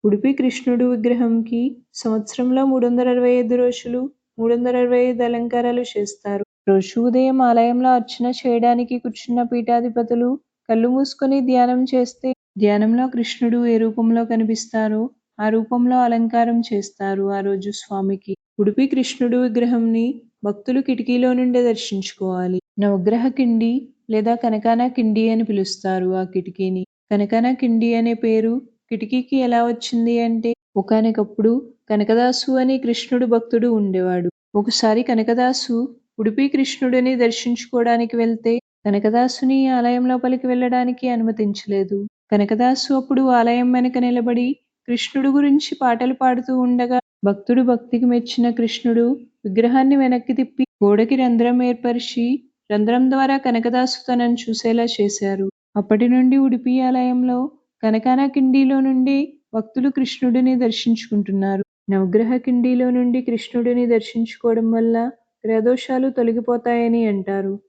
ఉడిపి కృష్ణుడు విగ్రహంకి సంవత్సరంలో 365 రోజులు 365 అలంకారాలు చేస్తారు. రోజు ఉదయం ఆలయంలో అర్చన చేయడానికి కూర్చున్న పీఠాధిపతులు కళ్ళు మూసుకొని ధ్యానం చేస్తే ధ్యానంలో కృష్ణుడు ఏ రూపంలో కనిపిస్తారో ఆ రూపంలో అలంకారం చేస్తారు ఆ రోజు స్వామికి. ఉడిపి కృష్ణుడు విగ్రహంని భక్తులు కిటికీలో నుండి దర్శించుకోవాలి. నవగ్రహ కిండి లేదా కనకాన కిండి అని పిలుస్తారు ఆ కిటికీని. కనకాన కిండి అనే పేరు కిటికీకి ఎలా వచ్చింది అంటే, ఒకానొకప్పుడు కనకదాసు అని కృష్ణుడు భక్తుడు ఉండేవాడు. ఒకసారి కనకదాసు ఉడిపి కృష్ణుడిని దర్శించుకోవడానికి వెళ్తే కనకదాసుని ఆలయం లోపలికి వెళ్ళడానికి అనుమతించలేదు. కనకదాసు అప్పుడు ఆలయం వెనక నిలబడి కృష్ణుడు గురించి పాటలు పాడుతూ ఉండగా భక్తుడు భక్తికి మెచ్చిన కృష్ణుడు విగ్రహాన్ని వెనక్కి తిప్పి గోడకి రంధ్రం ఏర్పరిచి రంధ్రం ద్వారా కనకదాసు తనను చూసేలా చేశారు. అప్పటి నుండి ఉడిపి ఆలయంలో కనకాన కిండిలో నుండి భక్తులు కృష్ణుడిని దర్శించుకుంటున్నారు. నవగ్రహ కిండిలో నుండి కృష్ణుడిని దర్శించుకోవడం వల్ల గ్రహదోషాలు తొలగిపోతాయని అంటారు.